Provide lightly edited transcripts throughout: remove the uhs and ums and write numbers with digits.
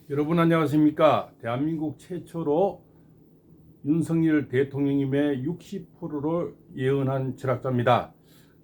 여러분 안녕하십니까? 대한민국 최초로 윤석열 대통령님의 60%를 예언한 철학자입니다.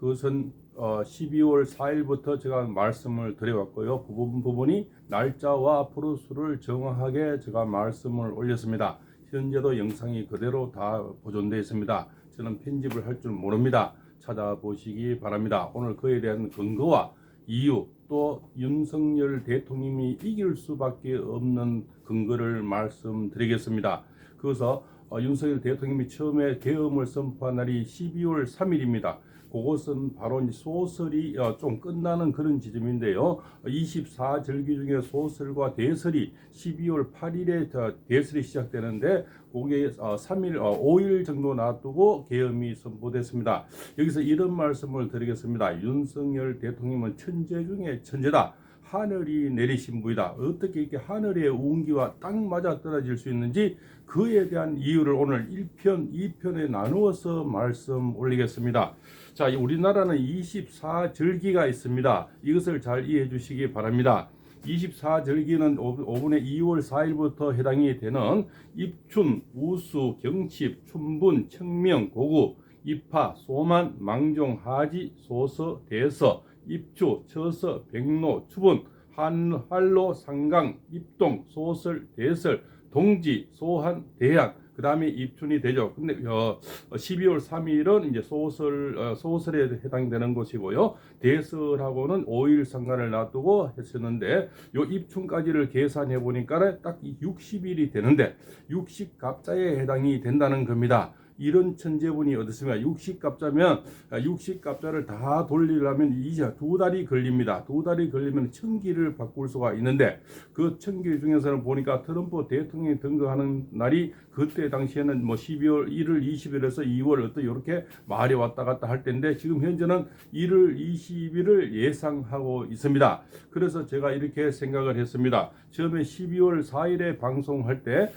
그것은 12월 4일부터 제가 말씀을 드려왔고요. 그 부분이 날짜와 프로수를 정확하게 제가 말씀을 올렸습니다. 현재도 영상이 그대로 다 보존되어 있습니다. 저는 편집을 할 줄 모릅니다. 찾아보시기 바랍니다. 오늘 그에 대한 근거와 이유, 또 윤석열 대통령이 이길 수밖에 없는 근거를 말씀드리겠습니다. 그래서 윤석열 대통령이 처음에 계엄을 선포한 날이 12월 3일입니다. 그것은 바로 소설이 좀 끝나는 그런 지점인데요. 24절기 중에 소설과 대설이 12월 8일에 대설이 시작되는데 그게 3일, 5일 정도 놔두고 계엄이 선포됐습니다. 여기서 이런 말씀을 드리겠습니다. 윤석열 대통령은 천재 중에 천재다. 하늘이 내리신 분이다. 어떻게 이렇게 하늘의 운기와 딱 맞아 떨어질 수 있는지 그에 대한 이유를 오늘 1편, 2편에 나누어서 말씀 올리겠습니다. 자, 우리나라는 24절기가 있습니다. 이것을 잘 이해해 주시기 바랍니다. 24절기는 오분의 2월 4일부터 해당이 되는 입춘, 우수, 경칩, 춘분, 청명, 고구, 입하, 소만, 망종, 하지, 소서, 대서, 입추, 처서, 백로, 추분, 한로, 상강, 입동, 소설, 대설, 동지, 소한, 대양, 그 다음에 입춘이 되죠. 근데 12월 3일은 이제 소설에 해당되는 것이고요. 대설하고는 5일 상관을 놔두고 했었는데 요 입춘까지를 계산해 보니까 딱 60일이 되는데 60갑자에 해당이 된다는 겁니다. 이런 천재분이 어떻습니까? 60갑자면 60갑자를 다 돌리려면 이제 2달이 걸립니다. 2달이 걸리면 천기를 바꿀 수가 있는데 그 천기 중에서는 보니까 트럼프 대통령이 등극하는 날이 그때 당시에는 뭐 12월 1월 20일에서 2월 어떤 이렇게 말이 왔다 갔다 할 때인데 지금 현재는 1월 20일을 예상하고 있습니다. 그래서 제가 이렇게 생각을 했습니다. 처음에 12월 4일에 방송할 때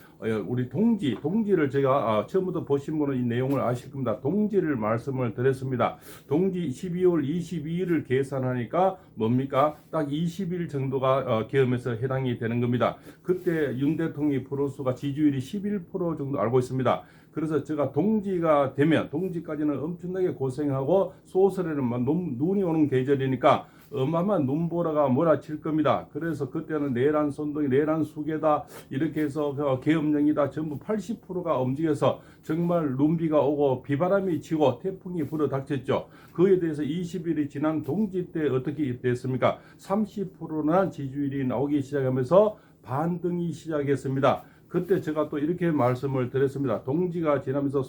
우리 동지를 제가 처음부터 보신 분은 이 내용을 아실 겁니다. 동지를 말씀을 드렸습니다. 동지 12월 22일을 계산하니까 뭡니까? 딱 20일 정도가 계엄에서 해당이 되는 겁니다. 그때 윤 대통령의 프로수가 지지율이 11% 정도 알고 있습니다. 그래서 제가 동지가 되면 동지까지는 엄청나게 고생하고 소설에는 눈이 오는 계절이니까 어마어마한 눈보라가 몰아칠 겁니다. 그래서 그때는 내란 선동이 내란 수계다 이렇게 해서 계엄령이다 전부 80%가 움직여서 정말 눈비가 오고 비바람이 치고 태풍이 불어 닥쳤죠. 그에 대해서 20일이 지난 동지 때 어떻게 됐습니까? 30%나 지지율이 나오기 시작하면서 반등이 시작했습니다. 그때 제가 또 이렇게 말씀을 드렸습니다. 동지가 지나면서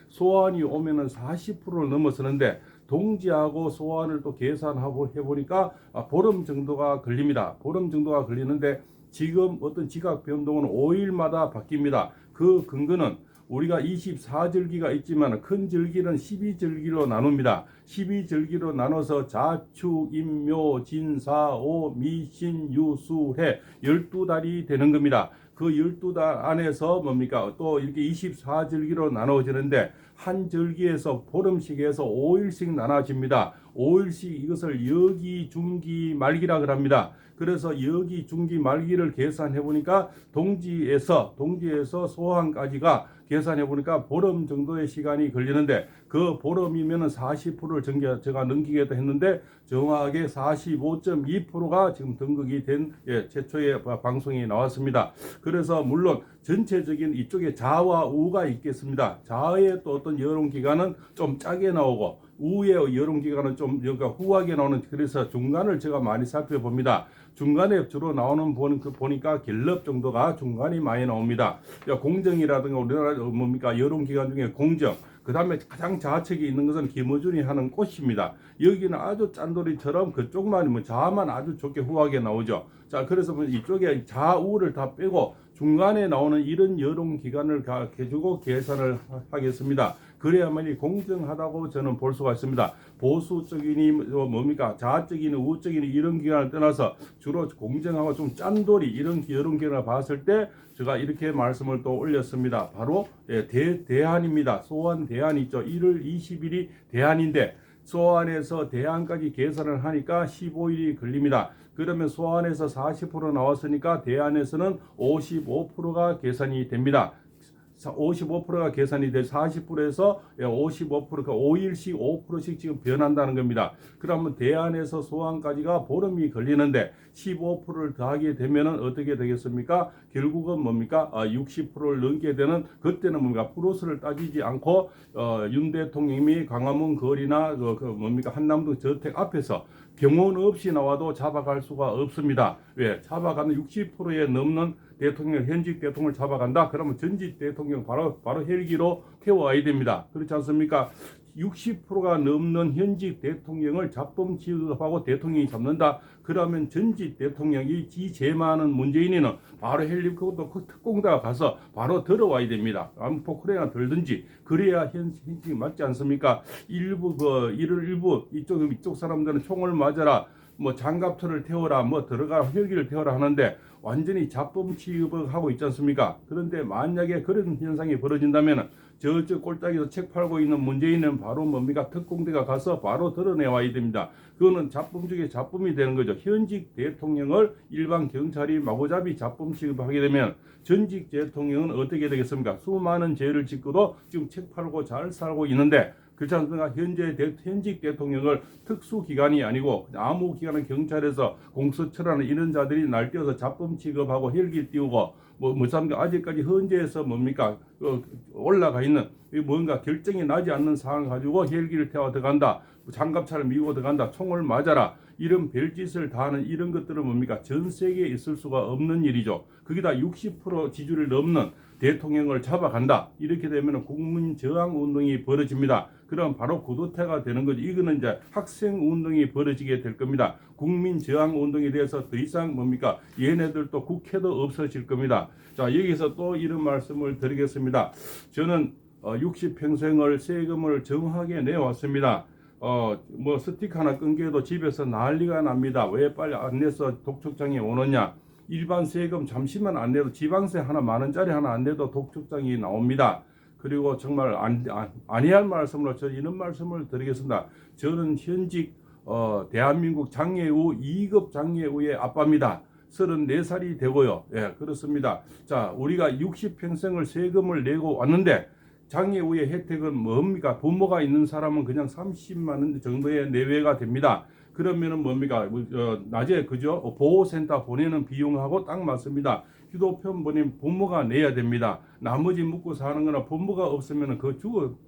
소환이 오면은 40%를 넘어서는데 동지하고 소환을 또 계산하고 해보니까 보름 정도가 걸립니다. 보름 정도가 걸리는데 지금 어떤 지각 변동은 5일마다 바뀝니다. 그 근거는 우리가 24절기가 있지만 큰 절기는 12절기로 나눕니다. 12절기로 나눠서 자축, 임묘, 진사오, 미신, 유수해 12달이 되는 겁니다. 그 12달 안에서 뭡니까? 또 이렇게 24절기로 나눠지는데 한 절기에서 보름씩에서 5일씩 나눠집니다. 5일씩 이것을 여기, 중기, 말기라 그럽니다. 그래서 여기, 중기, 말기를 계산해 보니까 동지에서 소환까지가 계산해 보니까 보름 정도의 시간이 걸리는데 그 보름이면은 40%를 제가 넘기겠다 했는데 정확하게 45.2%가 지금 등극이 된 최초의 방송이 나왔습니다. 그래서 물론 전체적인 이쪽에 자와 우가 있겠습니다. 자의 또 어떤 여론기관은 좀 짜게 나오고 우의 여론기관은 좀 후하게 나오는 그래서 중간을 제가 많이 살펴봅니다. 중간에 주로 나오는 보니까 갤럽 정도가 중간이 많이 나옵니다. 공정이라든가 우리나라 뭡니까 여론기관 중에 공정 그 다음에 가장 좌측에 있는 것은 김어준이 하는 꽃입니다. 여기는 아주 짠돌이처럼 그쪽만 좌만 아주 좋게 후하게 나오죠. 자, 그래서 이쪽에 좌우를 다 빼고 중간에 나오는 이런 여론기관을 해주고 계산을 하겠습니다. 그래야만이 공정하다고 저는 볼 수가 있습니다. 보수적이니 뭡니까 좌쪽이니 우쪽이니 이런 기관을 떠나서 주로 공정하고 좀 짠돌이 이런 여론기관을 봤을 때 제가 이렇게 말씀을 또 올렸습니다. 바로 대안입니다. 소환 대안이 있죠. 1월 20일이 대안인데 소환해서 대안까지 계산을 하니까 15일이 걸립니다. 그러면 소환해서 40% 나왔으니까 대안에서는 55%가 계산이 됩니다. 55%가 계산이 돼 40%에서 55%가 5일씩 5%씩 지금 변한다는 겁니다. 그러면 대안에서 소환까지가 보름이 걸리는데 15%를 더하게 되면은 어떻게 되겠습니까? 결국은 뭡니까? 60%를 넘게 되는, 그때는 뭡니까? 플러스를 따지지 않고 윤 대통령이 광화문 거리나 뭡니까? 한남동 저택 앞에서 병원 없이 나와도 잡아갈 수가 없습니다. 왜? 잡아가는 60%에 넘는 대통령, 현직 대통령을 잡아간다? 그러면 전직 대통령 바로 헬기로 태워와야 됩니다. 그렇지 않습니까? 60%가 넘는 현직 대통령을 잡범 취급하고 대통령이 잡는다? 그러면 전직 대통령이 제일 많은 문재인이는 바로 헬리콥터 특공대가 가서 바로 들어와야 됩니다. 아무 포크레나 들든지 그래야 현직이 맞지 않습니까? 일부 이쪽 사람들은 총을 맞아라, 뭐 장갑차를 태워라, 뭐 들어가 헬기를 태워라 하는데 완전히 잡범 취급을 하고 있지 않습니까? 그런데 만약에 그런 현상이 벌어진다면 저쪽 꼴짝에서 책 팔고 있는 문재인은 바로 뭡니까? 특공대가 가서 바로 드러내와야 됩니다. 그거는 잡범 중에 잡범이 되는 거죠. 현직 대통령을 일반 경찰이 마구잡이 잡범 취급하게 되면 전직 대통령은 어떻게 되겠습니까? 수많은 죄를 짓고도 지금 책 팔고 잘 살고 있는데, 그렇지 않습니까? 현직 대통령을 특수기관이 아니고 아무 기관은 경찰에서 공수처라는 이런 자들이 날뛰어서 잡범 취급하고 헬기 띄우고 뭐습니까? 아직까지 헌재에서 뭡니까? 올라가 있는 뭔가 결정이 나지 않는 상황 가지고 헬기를 태워 들어간다, 장갑차를 밀고 들어간다, 총을 맞아라, 이런 별짓을 다 하는 이런 것들은 뭡니까? 전 세계에 있을 수가 없는 일이죠. 거기다 60% 지지를 넘는 대통령을 잡아간다. 이렇게 되면 국민 저항 운동이 벌어집니다. 그럼 바로 구도태가 되는 거죠. 이거는 이제 학생 운동이 벌어지게 될 겁니다. 국민 저항 운동에 대해서 더 이상 뭡니까? 얘네들도 국회도 없어질 겁니다. 자, 여기서 또 이런 말씀을 드리겠습니다. 저는 60평생을 세금을 정확하게 내왔습니다. 뭐 스티커 하나 끊겨도 집에서 난리가 납니다. 왜 빨리 안 내서 독촉장에 오느냐? 일반 세금 잠시만 안 내도, 지방세 하나 10,000원짜리 하나 안 내도 독촉장이 나옵니다. 그리고 정말 아니할 말씀으로 저는 이런 말씀을 드리겠습니다. 저는 현직 대한민국 장애우 2급 장애우의 아빠입니다. 34살이 되고요. 예, 그렇습니다. 자, 우리가 60평생을 세금을 내고 왔는데 장애우의 혜택은 뭡니까? 부모가 있는 사람은 그냥 30만 원 정도의 내외가 됩니다. 그러면은 뭡니까? 낮에 그죠? 보호센터 보내는 비용하고 딱 맞습니다. 휴대폰 보내면 부모가 내야 됩니다. 나머지 먹고 사는 거나 부모가 없으면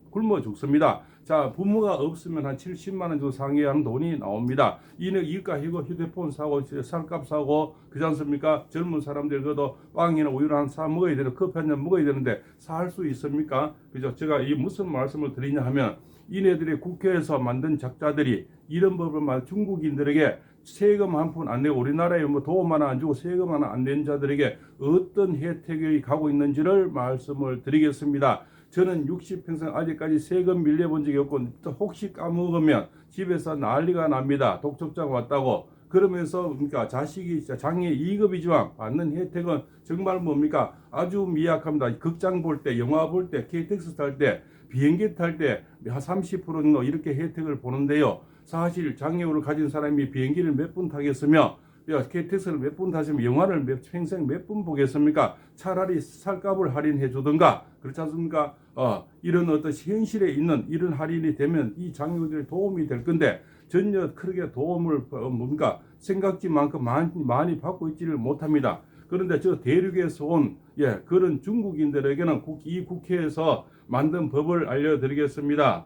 굶어 죽습니다. 자, 부모가 없으면 한 70만 원 정도 상회하는 돈이 나옵니다. 이까 이거 휴대폰 사고 살값 사고 그렇지 않습니까? 젊은 사람들 그래도 빵이나 우유를 한 사 먹어야 되는, 커피 한 잔 먹어야 되는데 살 수 있습니까? 그죠? 제가 이 무슨 말씀을 드리냐 하면, 이네들이 국회에서 만든 작자들이 이런 법을 중국인들에게 세금 한 푼 안 내고, 우리나라에 뭐 도움 하나 안 주고 세금 하나 안 낸 자들에게 어떤 혜택이 가고 있는지를 말씀을 드리겠습니다. 저는 60평생 아직까지 세금 밀려본 적이 없고, 혹시 까먹으면 집에서 난리가 납니다. 독촉장 왔다고. 그러면서 그러니까 자식이 장애 2급이지만 받는 혜택은 정말 뭡니까? 아주 미약합니다. 극장 볼 때, 영화 볼 때, KTX 탈 때, 비행기 탈 때 한 30% 정도 이렇게 혜택을 보는데요. 사실 장애우를 가진 사람이 비행기를 몇 분 타겠으며, KTX를 몇 분 타시면 영화를 평생 몇 분 보겠습니까? 차라리 살값을 할인해 주든가, 그렇지 않습니까? 이런 어떤 현실에 있는 이런 할인이 되면 이 장애우들이 도움이 될 건데, 전혀 크게 도움을 뭔가 생각지만큼 많이 받고 있지를 못합니다. 그런데 저 대륙에서 온 그런 중국인들에게는 이 국회에서 만든 법을 알려드리겠습니다.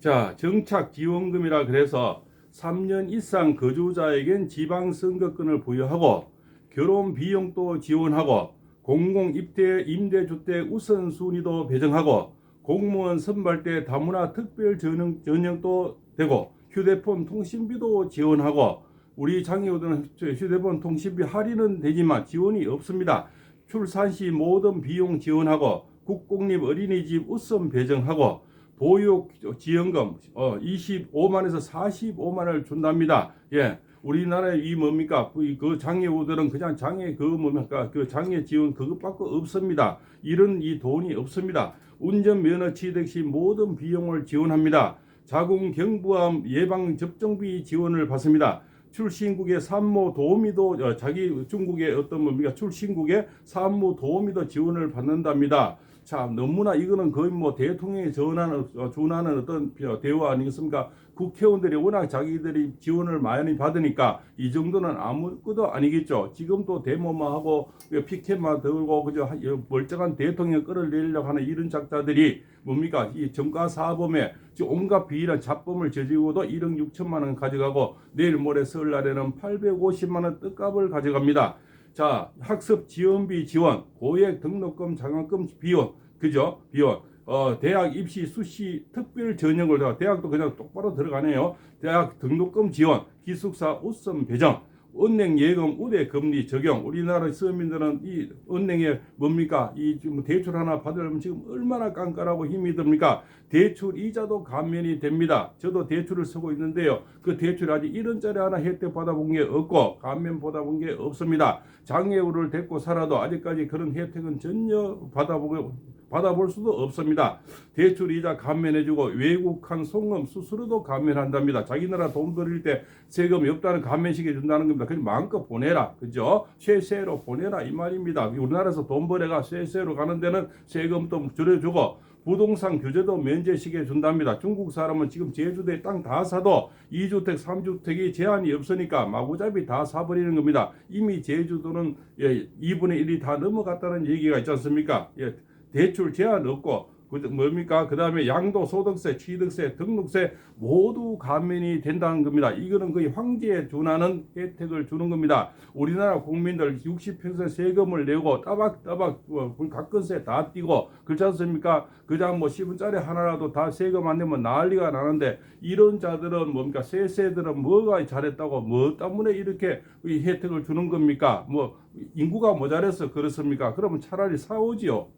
자, 정착지원금이라 그래서 3년 이상 거주자에겐 지방선거권을 부여하고, 결혼 비용도 지원하고, 공공입대 임대주택 우선순위도 배정하고, 공무원 선발 때 다문화 특별 전형도 되고, 휴대폰 통신비도 지원하고, 우리 장애우들은 휴대폰 통신비 할인은 되지만 지원이 없습니다. 출산 시 모든 비용 지원하고, 국공립 어린이집 우선 배정하고, 보육지원금 25만에서 45만을 준답니다. 예, 우리나라에 이 뭡니까? 그 장애우들은 그냥 장애 장애 지원 그것밖에 없습니다. 이런 이 돈이 없습니다. 운전면허 취득 시 모든 비용을 지원합니다. 자궁 경부암 예방 접종비 지원을 받습니다. 출신국의 산모 도우미도 자기 중국의 어떤 뭡니까 출신국의 산모 도우미도 지원을 받는답니다. 자, 너무나 이거는 거의 뭐 대통령이 준하는 어떤 대우 아니겠습니까? 국회의원들이 워낙 자기들이 지원을 많이 받으니까 이 정도는 아무것도 아니겠죠. 지금도 데모만 하고 피켓만 들고 그저 멀쩡한 대통령 끌어내려고 하는 이런 작자들이 뭡니까? 이 정가사범에 온갖 비일한 잡범을 저지르고도 1억 6천만 원 가져가고 내일 모레 설날에는 850만 원 뜻값을 가져갑니다. 자, 학습 지원비 지원, 고액 등록금 장학금 비원, 그죠? 비원. 대학 입시 수시 특별 전형을 대학도 그냥 똑바로 들어가네요. 대학 등록금 지원, 기숙사 우선 배정, 은행 예금 우대 금리 적용. 우리나라 서민들은 이 은행에 뭡니까? 이 지금 대출 하나 받으려면 지금 얼마나 깐깐하고 힘이 듭니까? 대출 이자도 감면이 됩니다. 저도 대출을 쓰고 있는데요. 그 대출 아직 1원짜리 하나 혜택 받아본 게 없고 감면 받아본 게 없습니다. 장애우를 데리고 살아도 아직까지 그런 혜택은 전혀 받아볼 수도 없습니다. 대출 이자 감면해주고 외국한 송금 수수료도 감면한답니다. 자기 나라 돈 들일 때 세금이 없다는 감면시켜 준다는 겁니다. 그냥 마음껏 보내라, 그죠? 쇠세로 보내라 이 말입니다. 우리나라에서 돈 벌어가 쇠세로 가는 데는 세금도 줄여주고 부동산 규제도 면제시켜 준답니다. 중국 사람은 지금 제주도에 땅 다 사도 2주택, 3주택이 제한이 없으니까 마구잡이 다 사버리는 겁니다. 이미 제주도는 2분의 1이 다 넘어갔다는 얘기가 있지 않습니까? 대출 제한 없고 뭡니까? 그 다음에 양도소득세, 취득세, 등록세 모두 감면이 된다는 겁니다. 이거는 거의 황제에 준하는 혜택을 주는 겁니다. 우리나라 국민들 60평생 세금을 내고 따박따박 가끔세 다 띄고 그렇지 않습니까? 그냥 뭐 10원짜리 하나라도 다 세금 안 내면 난리가 나는데 이런 자들은 뭡니까? 세세들은 뭐가 잘했다고 뭐 때문에 이렇게 혜택을 주는 겁니까? 뭐 인구가 모자라서 그렇습니까? 그러면 차라리 사오지요.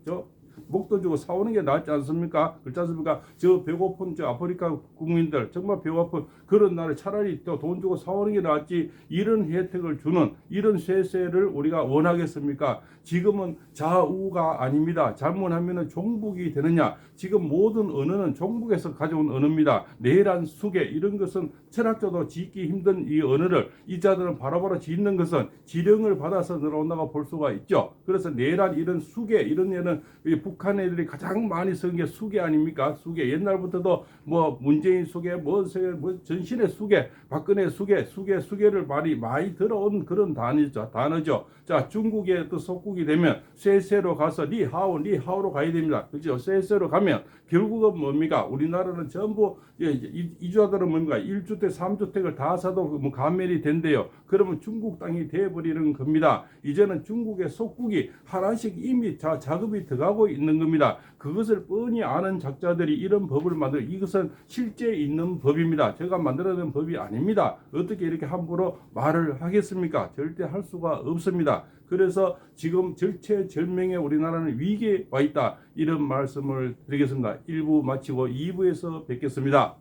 목돈 주고 사오는 게 낫지 않습니까? 그렇지 않습니까? 저 배고픈 저 아프리카 국민들 정말 배고픈 그런 날에 차라리 또 돈 주고 사오는 게 낫지 이런 혜택을 주는 이런 세세를 우리가 원하겠습니까? 지금은 좌우가 아닙니다. 잘못하면 종북이 되느냐? 지금 모든 언어는 종북에서 가져온 언어입니다. 내란, 수계 이런 것은 철학자도 짓기 힘든 이 언어를 이 자들은 바로바로 짓는 것은 지령을 받아서 들어온다고 볼 수가 있죠. 그래서 내란 이런 수계 이런 애는 북한 애들이 가장 많이 쓴 게 수계 아닙니까? 수계 옛날부터도 뭐 문재인 수계 뭐 전신의 수계 박근혜 수계를 많이 들어온 그런 단어죠. 자, 중국의 또 속국이 되면 쇠세로 가서 니하오로 가야 됩니다. 그죠? 쇠세로 가면 결국은 뭡니까? 우리나라는 전부 이주하들은 뭡니까? 1주택, 3주택을 다 사도 뭐 감면이 된대요. 그러면 중국 땅이 돼버리는 겁니다. 이제는 중국의 속국이 하나씩 이미 작업이 들어가고 있는 겁니다. 그것을 뻔히 아는 작자들이 이런 법을 만들어 이것은 실제 있는 법입니다. 제가 만들어낸 법이 아닙니다. 어떻게 이렇게 함부로 말을 하겠습니까? 절대 할 수가 없습니다. 그래서 지금 절체절명의 우리나라는 위기에 와 있다. 이런 말씀을 드리겠습니다. 1부 마치고 2부에서 뵙겠습니다.